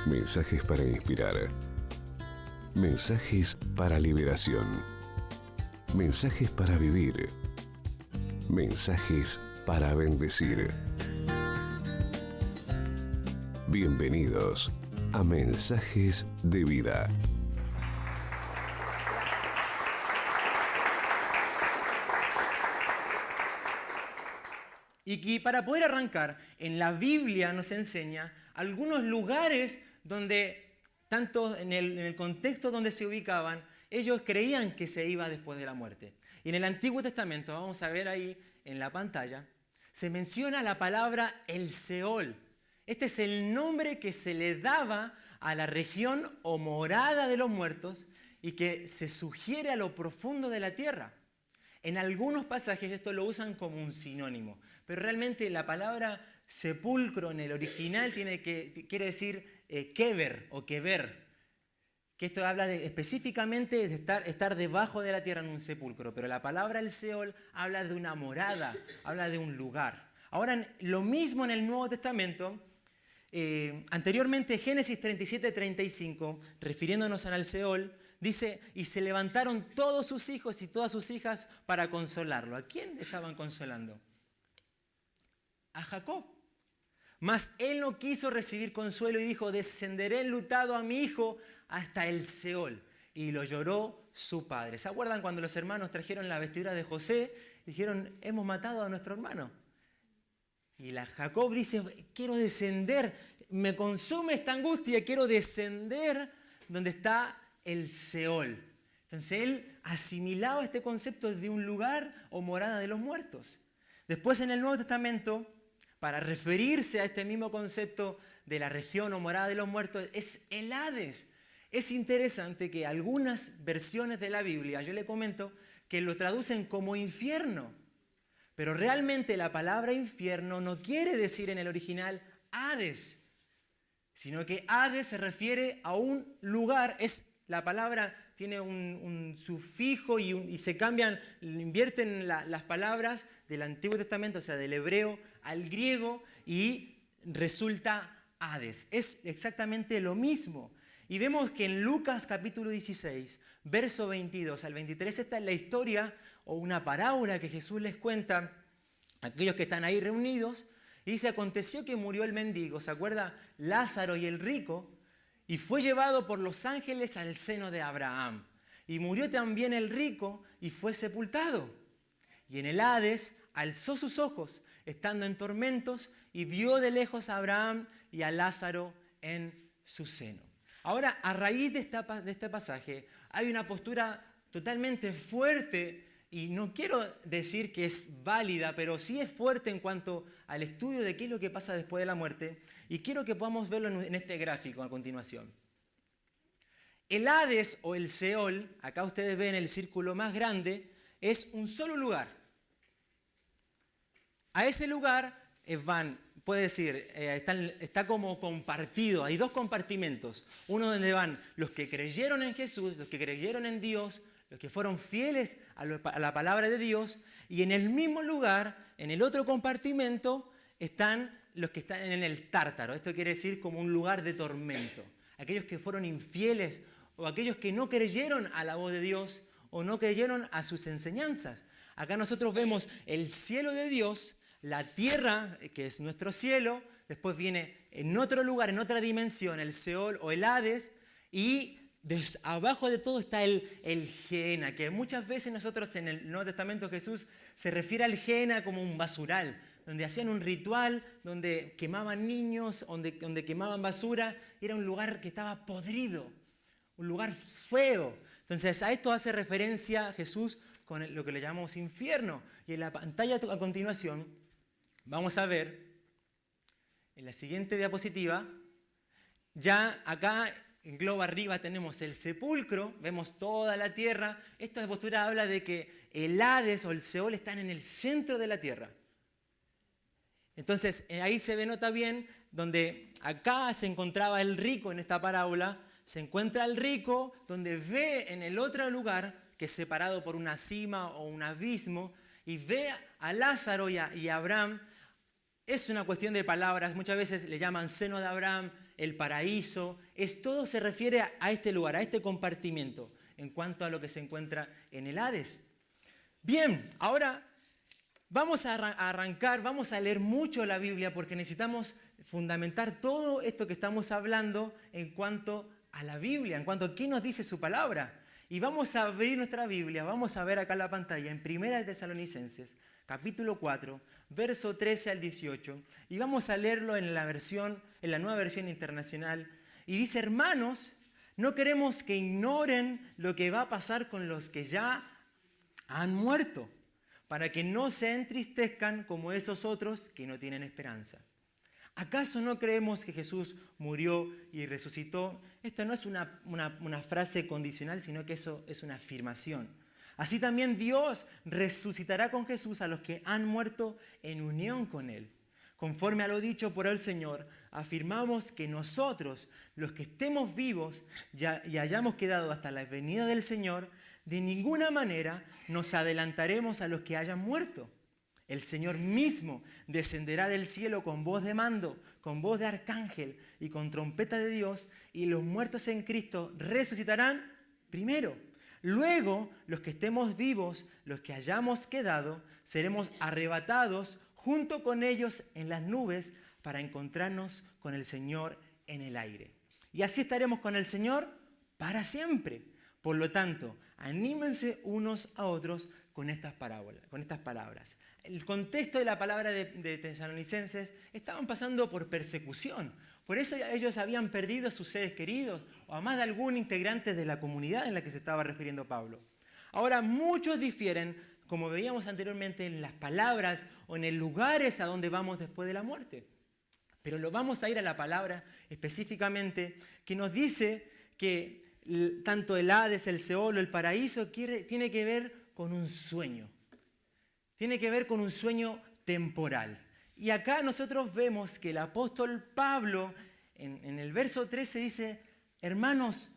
Mensajes para inspirar. Mensajes para liberación. Mensajes para vivir. Mensajes para bendecir. Bienvenidos a Mensajes de Vida. Y que para poder arrancar, en la Biblia nos enseña algunos lugares donde, tanto en el contexto donde se ubicaban, ellos creían que se iba después de la muerte. Y en el Antiguo Testamento, vamos a ver ahí en la pantalla, se menciona la palabra el Seol. Este es el nombre que se le daba a la región o morada de los muertos y que se sugiere a lo profundo de la tierra. En algunos pasajes esto lo usan como un sinónimo, pero realmente la palabra sepulcro en el original quiere decir kever o kever, que esto habla específicamente de estar debajo de la tierra en un sepulcro, pero la palabra el Seol habla de una morada, habla de un lugar. Ahora, lo mismo en el Nuevo Testamento. Anteriormente, Génesis 37-35, refiriéndonos al Seol, dice, y se levantaron todos sus hijos y todas sus hijas para consolarlo. ¿A quién estaban consolando? A Jacob. Mas él no quiso recibir consuelo y dijo, descenderé enlutado a mi hijo hasta el Seol. Y lo lloró su padre. ¿Se acuerdan cuando los hermanos trajeron la vestidura de José? Dijeron, hemos matado a nuestro hermano. Y Jacob dice, quiero descender, me consume esta angustia, quiero descender donde está el Seol. Entonces él asimilaba este concepto de un lugar o morada de los muertos. Después en el Nuevo Testamento, para referirse a este mismo concepto de la región o morada de los muertos, es el Hades. Es interesante que algunas versiones de la Biblia, yo le comento, que lo traducen como infierno. Pero realmente la palabra infierno no quiere decir en el original Hades, sino que Hades se refiere a un lugar, la palabra tiene un sufijo y se cambian, invierten las palabras del Antiguo Testamento, o sea, del hebreo al griego, y resulta Hades. Es exactamente lo mismo. Y vemos que en Lucas capítulo 16, verso 22 al 23, esta es la historia o una parábola que Jesús les cuenta a aquellos que están ahí reunidos. Y dice, aconteció que murió el mendigo, ¿se acuerda? Lázaro y el rico, y fue llevado por los ángeles al seno de Abraham. Y murió también el rico y fue sepultado. Y en el Hades alzó sus ojos, estando en tormentos, y vio de lejos a Abraham y a Lázaro en su seno. Ahora, a raíz de este pasaje, hay una postura totalmente fuerte, y no quiero decir que es válida, pero sí es fuerte en cuanto al estudio de qué es lo que pasa después de la muerte, y quiero que podamos verlo en este gráfico a continuación. El Hades o el Seol, acá ustedes ven el círculo más grande, es un solo lugar. A ese lugar está como compartido, hay dos compartimentos. Uno donde van los que creyeron en Jesús, los que creyeron en Dios, los que fueron fieles a la palabra de Dios, y en el mismo lugar, en el otro compartimento, están los que están en el Tártaro. Esto quiere decir como un lugar de tormento. Aquellos que fueron infieles o aquellos que no creyeron a la voz de Dios o no creyeron a sus enseñanzas. Acá nosotros vemos el cielo de Dios, la tierra, que es nuestro cielo, después viene en otro lugar, en otra dimensión, el Seol o el Hades, y abajo de todo está el Gehenna, que muchas veces nosotros en el Nuevo Testamento Jesús se refiere al Gehenna como un basural, donde hacían un ritual, donde quemaban niños, donde quemaban basura, era un lugar que estaba podrido, un lugar feo. Entonces a esto hace referencia Jesús con lo que le llamamos infierno. Y en la pantalla a continuación vamos a ver, en la siguiente diapositiva, ya acá en globo arriba tenemos el sepulcro, vemos toda la tierra. Esta postura habla de que el Hades o el Seol están en el centro de la tierra. Entonces ahí se nota bien, donde acá se encontraba el rico en esta parábola, se encuentra el rico donde ve en el otro lugar, que es separado por una cima o un abismo, y ve a Lázaro y a Abraham. Es una cuestión de palabras, muchas veces le llaman seno de Abraham, el paraíso, todo se refiere a este lugar, a este compartimiento, en cuanto a lo que se encuentra en el Hades. Bien, ahora vamos a arrancar, vamos a leer mucho la Biblia porque necesitamos fundamentar todo esto que estamos hablando en cuanto a la Biblia, en cuanto a qué nos dice su palabra. Y vamos a abrir nuestra Biblia, vamos a ver acá en la pantalla, en 1 Tesalonicenses, capítulo 4, verso 13 al 18, y vamos a leerlo en la nueva versión internacional. Y dice: hermanos, no queremos que ignoren lo que va a pasar con los que ya han muerto, para que no se entristezcan como esos otros que no tienen esperanza. ¿Acaso no creemos que Jesús murió y resucitó? Esto no es una frase condicional, sino que eso es una afirmación. Así también Dios resucitará con Jesús a los que han muerto en unión con Él. Conforme a lo dicho por el Señor, afirmamos que nosotros, los que estemos vivos y hayamos quedado hasta la venida del Señor, de ninguna manera nos adelantaremos a los que hayan muerto. El Señor mismo descenderá del cielo con voz de mando, con voz de arcángel y con trompeta de Dios, y los muertos en Cristo resucitarán primero. Luego, los que estemos vivos, los que hayamos quedado, seremos arrebatados junto con ellos en las nubes para encontrarnos con el Señor en el aire. Y así estaremos con el Señor para siempre. Por lo tanto, anímense unos a otros con estas palabras. El contexto de la palabra de Tesalonicenses, estaban pasando por persecución. Por eso ellos habían perdido a sus seres queridos o a más de algún integrante de la comunidad en la que se estaba refiriendo Pablo. Ahora, muchos difieren, como veíamos anteriormente, en las palabras o en los lugares a donde vamos después de la muerte. Pero lo vamos a ir a la palabra específicamente que nos dice que tanto el Hades, el Seol, el paraíso tiene que ver con un sueño. Tiene que ver con un sueño temporal. Y acá nosotros vemos que el apóstol Pablo, en el verso 13 dice: hermanos,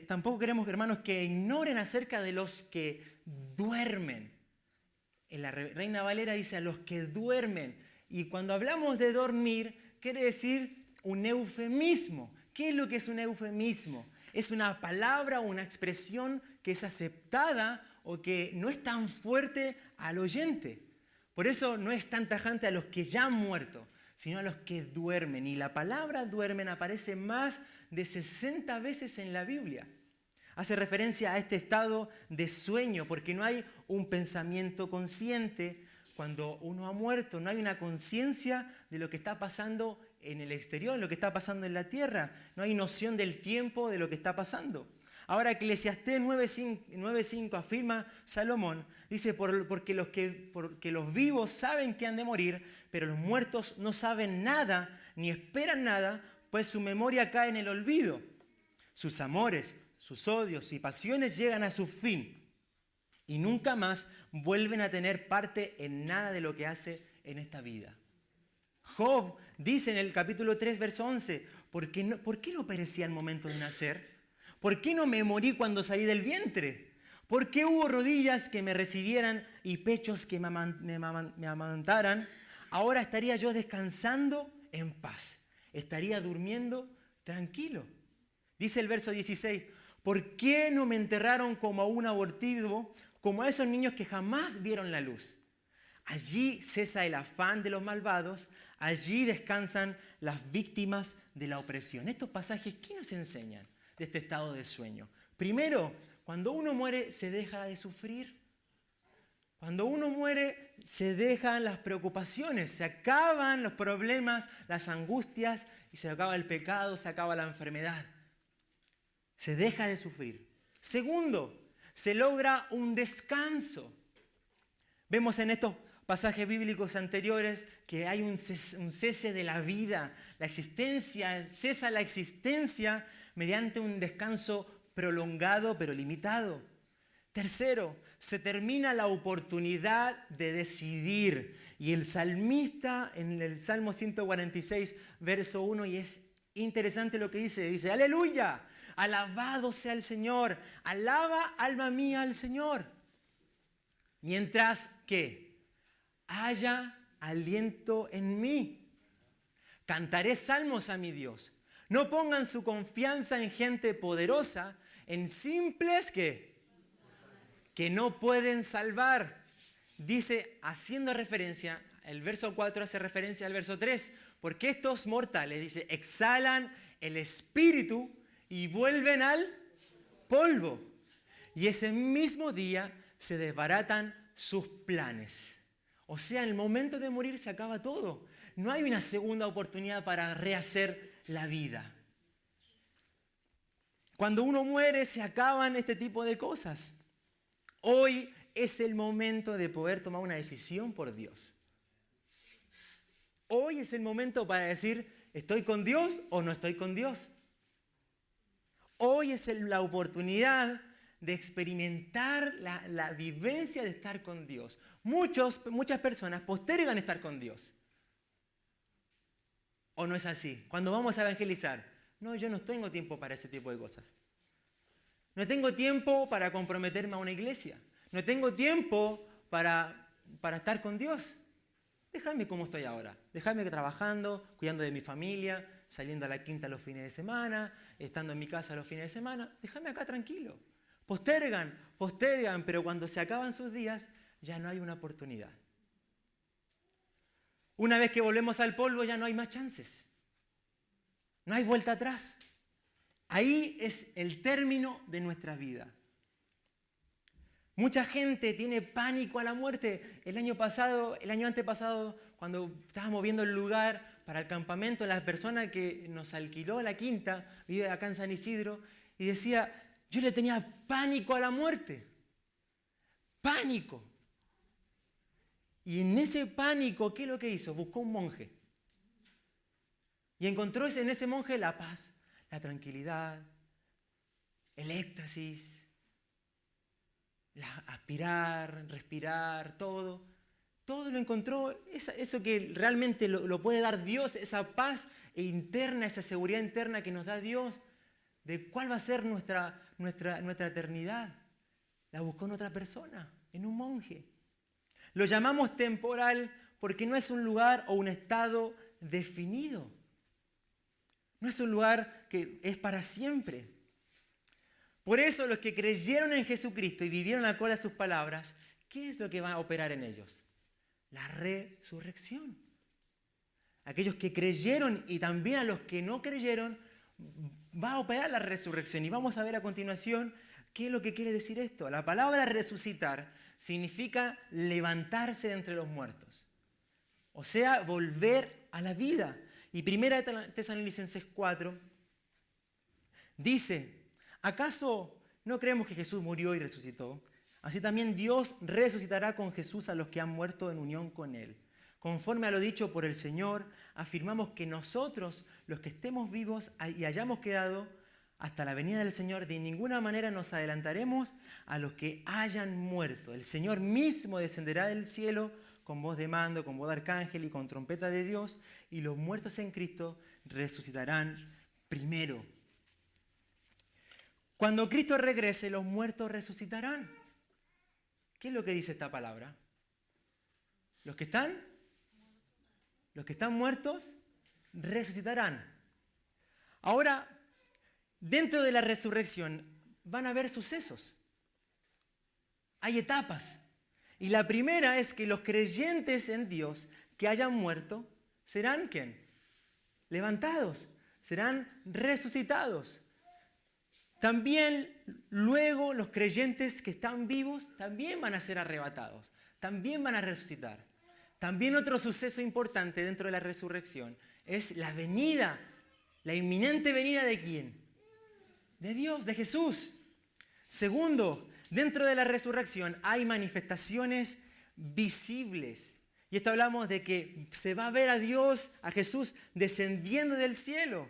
tampoco queremos, hermanos, que ignoren acerca de los que duermen. En la Reina Valera dice: a los que duermen. Y cuando hablamos de dormir, quiere decir un eufemismo. ¿Qué es lo que es un eufemismo? Es una palabra o una expresión que es aceptada o que no es tan fuerte al oyente. Por eso no es tan tajante a los que ya han muerto, sino a los que duermen. Y la palabra duermen aparece más de 60 veces en la Biblia. Hace referencia a este estado de sueño, porque no hay un pensamiento consciente. Cuando uno ha muerto, no hay una conciencia de lo que está pasando en el exterior, lo que está pasando en la tierra. No hay noción del tiempo de lo que está pasando. Ahora Eclesiastés 9:5 afirma Salomón, dice: porque los vivos saben que han de morir, pero los muertos no saben nada ni esperan nada, pues su memoria cae en el olvido. Sus amores, sus odios y pasiones llegan a su fin y nunca más vuelven a tener parte en nada de lo que hace en esta vida. Job dice en el capítulo 3, verso 11, ¿por qué no perecía al momento de nacer? ¿Por qué no me morí cuando salí del vientre? ¿Por qué hubo rodillas que me recibieran y pechos que me amamantaran? Ahora estaría yo descansando en paz. Estaría durmiendo tranquilo. Dice el verso 16, ¿por qué no me enterraron como a un abortivo, como a esos niños que jamás vieron la luz? Allí cesa el afán de los malvados, allí descansan las víctimas de la opresión. Estos pasajes, ¿qué nos enseñan de este estado de sueño? Primero, cuando uno muere se deja de sufrir. Cuando uno muere se dejan las preocupaciones, se acaban los problemas, las angustias, y se acaba el pecado, se acaba la enfermedad. Se deja de sufrir. Segundo, se logra un descanso. Vemos en estos pasajes bíblicos anteriores que hay un cese de la vida, la existencia, cesa la existencia mediante un descanso prolongado pero limitado. Tercero, se termina la oportunidad de decidir. Y el salmista en el Salmo 146, verso 1, y es interesante lo que dice, aleluya, alabado sea el Señor, alaba alma mía al Señor. Mientras que haya aliento en mí. Cantaré salmos a mi Dios. No pongan su confianza en gente poderosa, en simples que no pueden salvar. Dice, haciendo referencia, el verso 4 hace referencia al verso 3, porque estos mortales, dice, exhalan el espíritu y vuelven al polvo. Y ese mismo día se desbaratan sus planes. O sea, en el momento de morir se acaba todo. No hay una segunda oportunidad para rehacer la vida. Cuando uno muere se acaban este tipo de cosas. Hoy es el momento de poder tomar una decisión por Dios. Hoy es el momento para decir, ¿estoy con Dios o no estoy con Dios? Hoy es la oportunidad de experimentar la vivencia de estar con Dios. Muchas personas postergan estar con Dios. ¿O no es así? Cuando vamos a evangelizar, no, yo no tengo tiempo para ese tipo de cosas. No tengo tiempo para comprometerme a una iglesia. No tengo tiempo para estar con Dios. Déjame como estoy ahora. Déjame trabajando, cuidando de mi familia, saliendo a la quinta los fines de semana, estando en mi casa los fines de semana. Déjame acá tranquilo. Postergan, pero cuando se acaban sus días ya no hay una oportunidad. Una vez que volvemos al polvo ya no hay más chances. No hay vuelta atrás. Ahí es el término de nuestra vida. Mucha gente tiene pánico a la muerte. El año antepasado, cuando estábamos viendo el lugar para el campamento, la persona que nos alquiló la quinta, vive acá en San Isidro, y decía, yo le tenía pánico a la muerte. Pánico. Y en ese pánico, ¿qué es lo que hizo? Buscó un monje. Y encontró en ese monje la paz, la tranquilidad, el éxtasis, aspirar, respirar, todo. Todo lo encontró, eso que realmente lo puede dar Dios, esa paz interna, esa seguridad interna que nos da Dios, de cuál va a ser nuestra eternidad. La buscó en otra persona, en un monje. Lo llamamos temporal porque no es un lugar o un estado definido. No es un lugar que es para siempre. Por eso los que creyeron en Jesucristo y vivieron acorde a sus palabras, ¿qué es lo que va a operar en ellos? La resurrección. Aquellos que creyeron y también a los que no creyeron, va a operar la resurrección. Y vamos a ver a continuación qué es lo que quiere decir esto. La palabra resucitar significa levantarse de entre los muertos. O sea, volver a la vida. Y 1 Tesalonicenses 4 dice, ¿acaso no creemos que Jesús murió y resucitó? Así también Dios resucitará con Jesús a los que han muerto en unión con Él. Conforme a lo dicho por el Señor, afirmamos que nosotros, los que estemos vivos y hayamos quedado hasta la venida del Señor, de ninguna manera nos adelantaremos a los que hayan muerto. El Señor mismo descenderá del cielo con voz de mando, con voz de arcángel y con trompeta de Dios, y los muertos en Cristo resucitarán primero. Cuando Cristo regrese, los muertos resucitarán. ¿Qué es lo que dice esta palabra? Los que están muertos resucitarán. Ahora, dentro de la resurrección van a haber sucesos. Hay etapas. Y la primera es que los creyentes en Dios que hayan muerto serán ¿quién? Levantados, serán resucitados. También luego los creyentes que están vivos también van a ser arrebatados, también van a resucitar. También otro suceso importante dentro de la resurrección es la venida, la inminente venida ¿de quién? De Dios, de Jesús. Segundo, dentro de la resurrección hay manifestaciones visibles. Y esto hablamos de que se va a ver a Dios, a Jesús, descendiendo del cielo.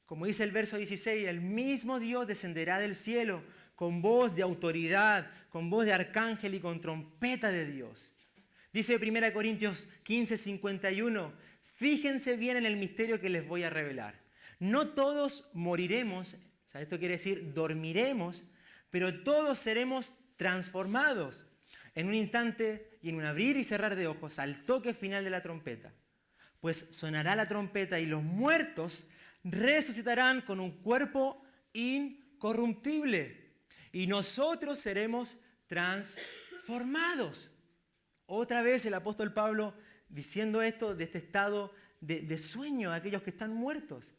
Como dice el verso 16, el mismo Dios descenderá del cielo con voz de autoridad, con voz de arcángel y con trompeta de Dios. Dice 1 Corintios 15, 51, fíjense bien en el misterio que les voy a revelar. No todos moriremos, o sea, esto quiere decir dormiremos, pero todos seremos transformados en un instante y en un abrir y cerrar de ojos al toque final de la trompeta. pues sonará la trompeta y los muertos resucitarán con un cuerpo incorruptible y nosotros seremos transformados. Otra vez el apóstol Pablo diciendo esto de este estado de sueño de aquellos que están muertos.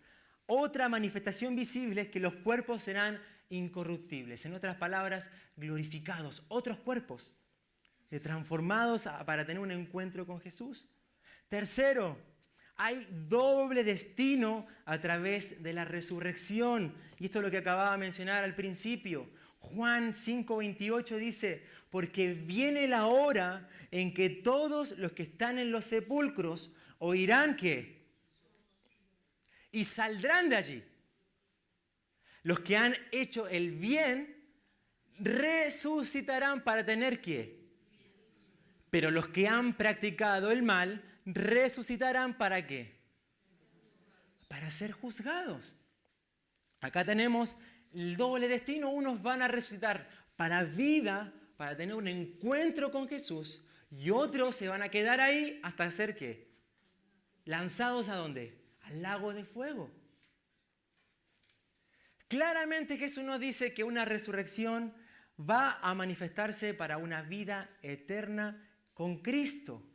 Otra manifestación visible es que los cuerpos serán incorruptibles. En otras palabras, glorificados. Otros cuerpos transformados para tener un encuentro con Jesús. Tercero, hay doble destino a través de la resurrección. Y esto es lo que acababa de mencionar al principio. Juan 5:28 dice, porque viene la hora en que todos los que están en los sepulcros oirán ¿qué? Y saldrán de allí. Los que han hecho el bien resucitarán para tener ¿qué? Pero los que han practicado el mal resucitarán ¿para qué? Para ser juzgados. Acá tenemos el doble destino. Unos van a resucitar para vida, para tener un encuentro con Jesús, y otros se van a quedar ahí hasta ser ¿qué? ¿Lanzados a dónde? Al lago de fuego. Claramente Jesús nos dice que una resurrección va a manifestarse para una vida eterna con Cristo.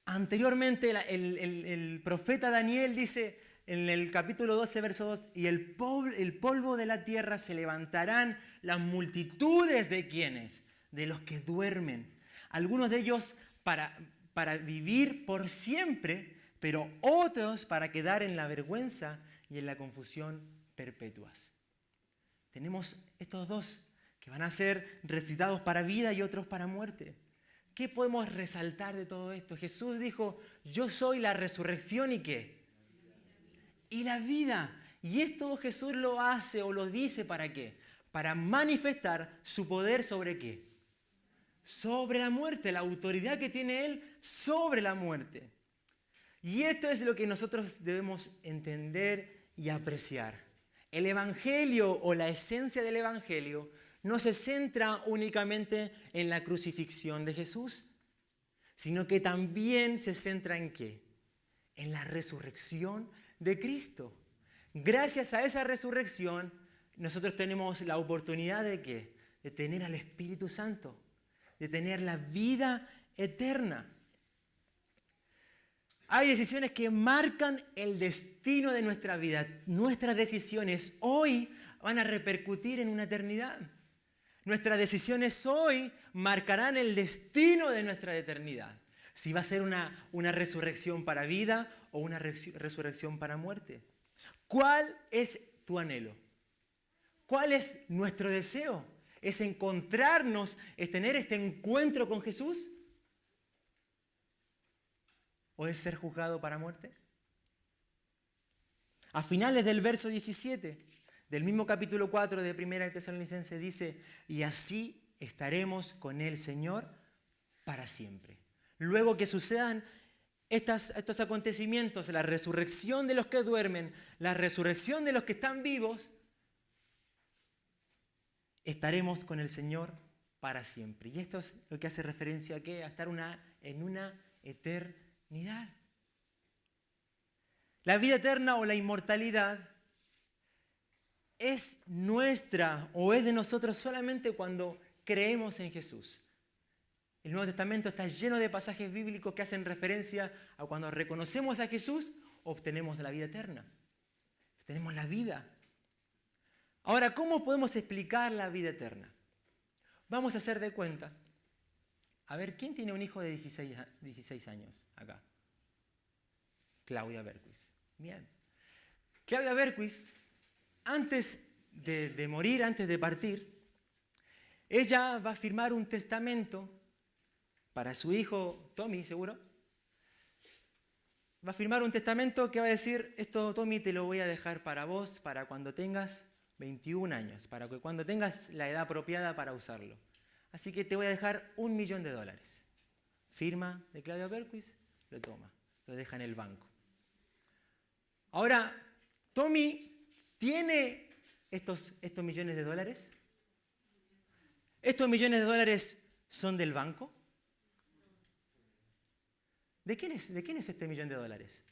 Anteriormente el profeta Daniel dice en el capítulo 12, verso 2, y el polvo de la tierra se levantarán las multitudes de quienes, de los que duermen. Algunos de ellos para vivir por siempre, pero otros para quedar en la vergüenza y en la confusión perpetuas. Tenemos estos dos que van a ser resucitados para vida y otros para muerte. ¿Qué podemos resaltar de todo esto? Jesús dijo, yo soy la resurrección y ¿qué? Y la vida. Y esto Jesús lo hace o lo dice ¿para qué? Para manifestar su poder sobre ¿qué? Sobre la muerte, la autoridad que tiene Él sobre la muerte. Y esto es lo que nosotros debemos entender y apreciar. El Evangelio o la esencia del Evangelio no se centra únicamente en la crucifixión de Jesús, sino que también se centra en ¿qué? En la resurrección de Cristo. Gracias a esa resurrección, nosotros tenemos la oportunidad de ¿qué? De tener al Espíritu Santo, de tener la vida eterna. Hay decisiones que marcan el destino de nuestra vida. Nuestras decisiones hoy van a repercutir en una eternidad. Nuestras decisiones hoy marcarán el destino de nuestra eternidad. Si va a ser una resurrección para vida o una resurrección para muerte. ¿Cuál es tu anhelo? ¿Cuál es nuestro deseo? ¿Es encontrarnos, es tener este encuentro con Jesús? ¿O es ser juzgado para muerte? A finales del verso 17, del mismo capítulo 4 de 1 de Tesalonicenses dice, y así estaremos con el Señor para siempre. Luego que sucedan estos acontecimientos, la resurrección de los que duermen, la resurrección de los que están vivos, estaremos con el Señor para siempre. Y esto es lo que hace referencia a ¿qué? A estar en una eternidad. La vida eterna o la inmortalidad es nuestra o es de nosotros solamente cuando creemos en Jesús. El Nuevo Testamento está lleno de pasajes bíblicos que hacen referencia a cuando reconocemos a Jesús, obtenemos la vida eterna. Tenemos la vida. Ahora, ¿cómo podemos explicar la vida eterna? Vamos a hacer de cuenta. A ver, ¿quién tiene un hijo de 16 años acá? Claudia Berquist. Bien. Claudia Berquist, antes de morir, antes de partir, ella va a firmar un testamento para su hijo Tommy, seguro. Va a firmar un testamento que va a decir, esto Tommy te lo voy a dejar para vos, para cuando tengas 21 años, para que cuando tengas la edad apropiada para usarlo. Así que te voy a dejar $1.000.000. Firma de Claudia Berquist, lo toma, lo deja en el banco. Ahora, Tommy tiene estos $1.000.000. ¿Estos $1.000.000 son del banco? ¿De quién es este $1.000.000?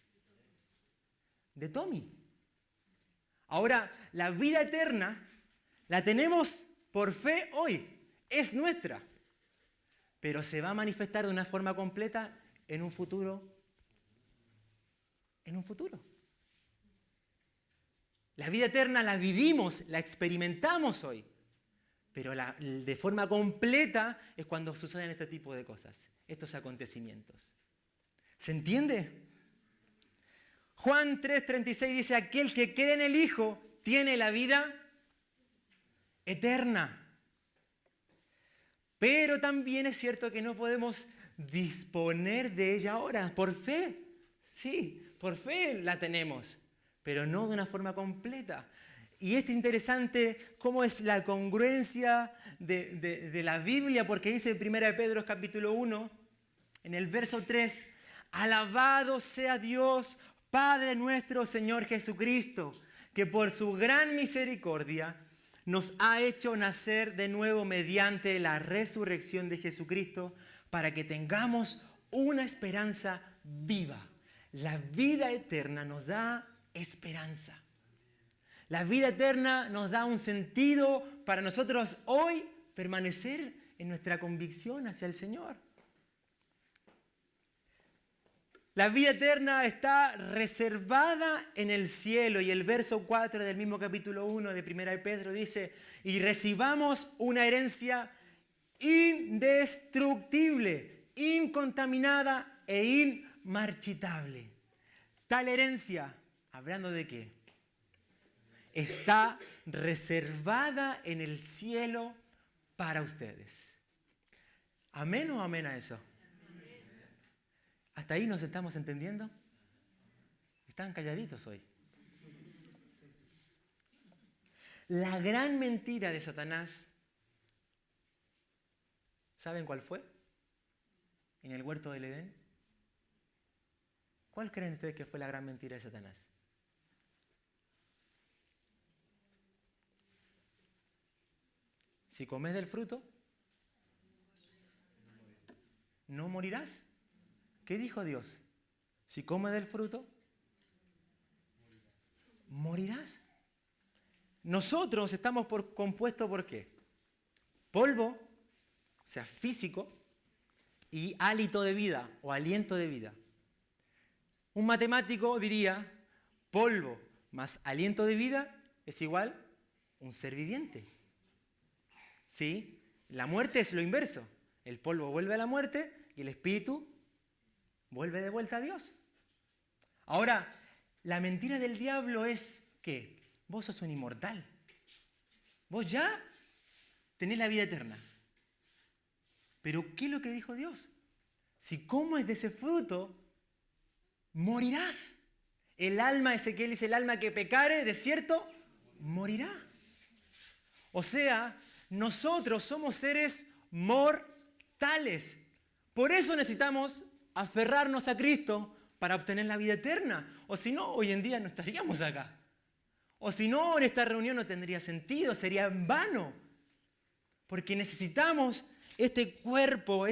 de Tommy. Ahora, la vida eterna la tenemos por fe hoy, es nuestra, pero se va a manifestar de una forma completa en un futuro. En un futuro. La vida eterna la vivimos, la experimentamos hoy, pero de forma completa es cuando suceden este tipo de cosas, estos acontecimientos. ¿Se entiende? Juan 3:36 dice, aquel que cree en el Hijo tiene la vida eterna. Pero también es cierto que no podemos disponer de ella ahora, por fe. Sí, por fe la tenemos, pero no de una forma completa. Y es interesante cómo es la congruencia de la Biblia, porque dice en 1 Pedro capítulo 1, en el verso 3, alabado sea Dios, Padre nuestro Señor Jesucristo, que por su gran misericordia nos ha hecho nacer de nuevo mediante la resurrección de Jesucristo para que tengamos una esperanza viva. La vida eterna nos da esperanza. La vida eterna nos da un sentido para nosotros hoy permanecer en nuestra convicción hacia el Señor. La vida eterna está reservada en el cielo y el verso 4 del mismo capítulo 1 de 1 Pedro dice, y recibamos una herencia indestructible, incontaminada e inmarchitable. Tal herencia, ¿hablando de qué? Está reservada en el cielo para ustedes. ¿Amén o amén a eso? ¿Hasta ahí nos estamos entendiendo? Están calladitos hoy. La gran mentira de Satanás, ¿saben cuál fue? En el huerto del Edén. ¿Cuál creen ustedes que fue la gran mentira de Satanás? Si comes del fruto, no morirás. ¿Qué dijo Dios? Si comes del fruto, morirás. Nosotros estamos compuestos ¿por qué? Polvo, o sea, físico, y hálito de vida o aliento de vida. Un matemático diría, polvo más aliento de vida es igual a un ser viviente. ¿Sí? La muerte es lo inverso. El polvo vuelve a la muerte y el espíritu vuelve de vuelta a Dios. Ahora, la mentira del diablo es que vos sos un inmortal. Vos ya tenés la vida eterna. Pero ¿qué es lo que dijo Dios? Si comes de ese fruto, morirás. El alma, Ezequiel dice, el alma que pecare, de cierto, morirá. O sea, nosotros somos seres mortales. Por eso necesitamos aferrarnos a Cristo para obtener la vida eterna. O si no, hoy en día no estaríamos acá. O si no, en esta reunión no tendría sentido, sería en vano. Porque necesitamos este cuerpo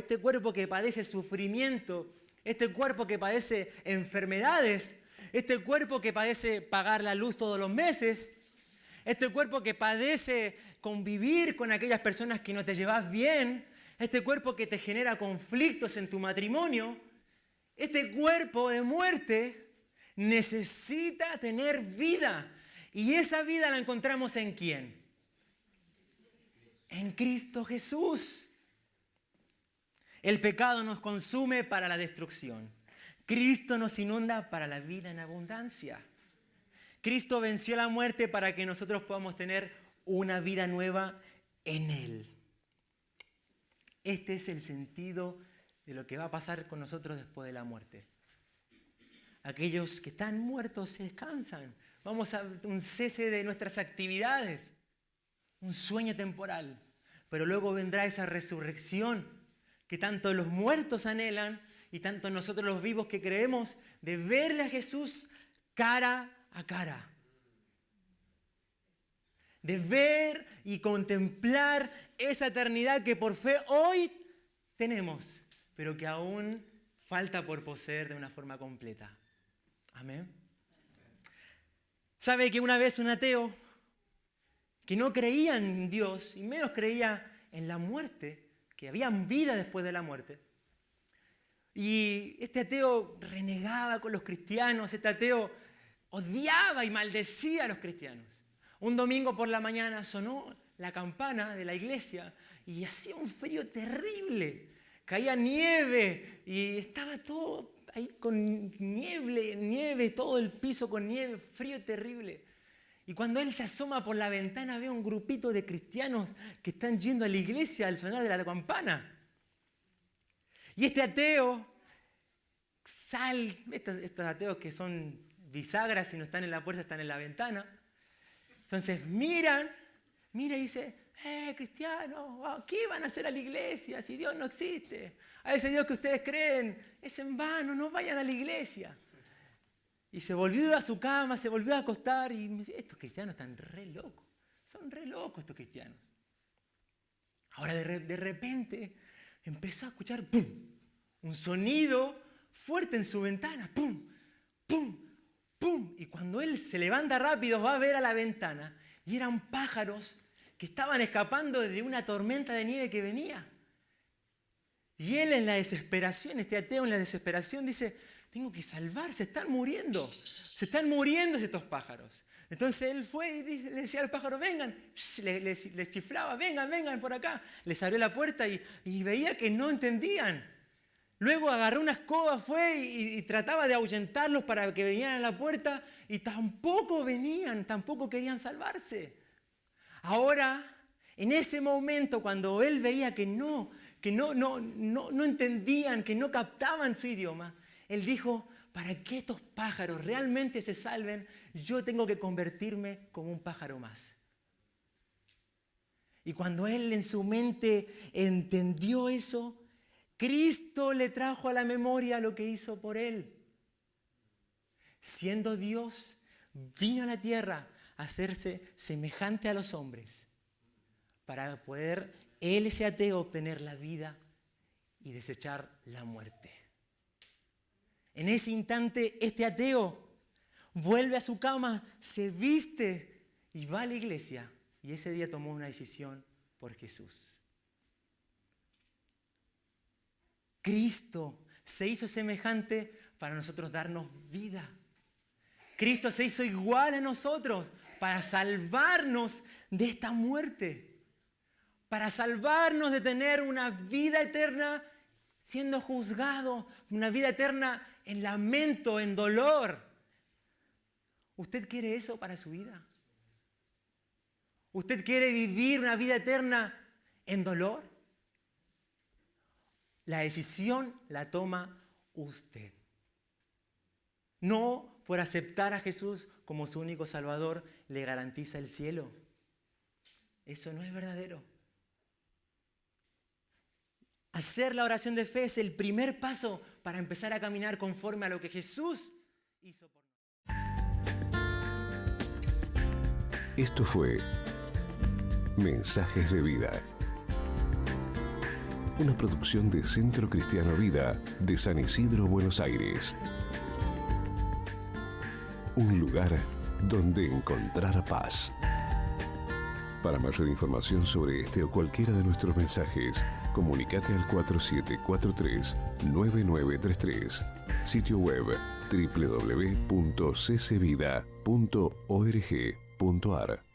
que padece sufrimiento, este cuerpo que padece enfermedades, este cuerpo que padece pagar la luz todos los meses, este cuerpo que padece convivir con aquellas personas que no te llevas bien, este cuerpo que te genera conflictos en tu matrimonio, este cuerpo de muerte necesita tener vida. Y esa vida la encontramos ¿en quién? En Cristo Jesús. El pecado nos consume para la destrucción. Cristo nos inunda para la vida en abundancia. Cristo venció la muerte para que nosotros podamos tener una vida nueva en Él. Este es el sentido de lo que va a pasar con nosotros después de la muerte. Aquellos que están muertos se descansan. Vamos a un cese de nuestras actividades, un sueño temporal. Pero luego vendrá esa resurrección que tanto los muertos anhelan y tanto nosotros los vivos que creemos de verle a Jesús cara a cara. De ver y contemplar esa eternidad que por fe hoy tenemos, pero que aún falta por poseer de una forma completa. Amén. ¿Sabe que una vez un ateo que no creía en Dios y menos creía en la muerte, que había vida después de la muerte, y este ateo renegaba con los cristianos, este ateo odiaba y maldecía a los cristianos? Un domingo por la mañana sonó la campana de la iglesia y hacía un frío terrible. Caía nieve y estaba todo ahí con nieve, todo el piso con nieve, frío terrible. Y cuando él se asoma por la ventana ve un grupito de cristianos que están yendo a la iglesia al sonar de la campana. Y este ateo estos ateos que son bisagras y no están en la puerta, están en la ventana. Entonces mira y dice, cristianos, ¿qué van a hacer a la iglesia si Dios no existe? A ese Dios que ustedes creen es en vano, no vayan a la iglesia. Y se volvió a su cama, se volvió a acostar y me dice, estos cristianos están re locos, son re locos estos cristianos. Ahora de repente empezó a escuchar ¡pum! Un sonido fuerte en su ventana, ¡pum! ¡Pum! ¡Pum! Y cuando él se levanta rápido va a ver a la ventana y eran pájaros que estaban escapando de una tormenta de nieve que venía. Y él en la desesperación, este ateo en la desesperación dice, tengo que salvar, se están muriendo estos pájaros. Entonces él fue y le decía al pájaro, vengan, les chiflaba, vengan por acá. Les abrió la puerta y veía que no entendían. Luego agarró una escoba, fue y trataba de ahuyentarlos para que vinieran a la puerta y tampoco venían, tampoco querían salvarse. Ahora, en ese momento, cuando él veía que no entendían, que no captaban su idioma, él dijo, para que estos pájaros realmente se salven, yo tengo que convertirme como un pájaro más. Y cuando él en su mente entendió eso, Cristo le trajo a la memoria lo que hizo por él. Siendo Dios, vino a la tierra a hacerse semejante a los hombres para poder él, ese ateo, obtener la vida y desechar la muerte. En ese instante, este ateo vuelve a su cama, se viste y va a la iglesia. Y ese día tomó una decisión por Jesús. Cristo se hizo semejante para nosotros darnos vida. Cristo se hizo igual a nosotros para salvarnos de esta muerte. Para salvarnos de tener una vida eterna siendo juzgado, una vida eterna en lamento, en dolor. ¿Usted quiere eso para su vida? ¿Usted quiere vivir una vida eterna en dolor? La decisión la toma usted. No por aceptar a Jesús como su único Salvador le garantiza el cielo. Eso no es verdadero. Hacer la oración de fe es el primer paso para empezar a caminar conforme a lo que Jesús hizo por nosotros. Esto fue Mensajes de Vida, una producción de Centro Cristiano Vida de San Isidro, Buenos Aires. Un lugar donde encontrar paz. Para mayor información sobre este o cualquiera de nuestros mensajes, comunícate al 4743-9933, sitio web www.ccvida.org.ar.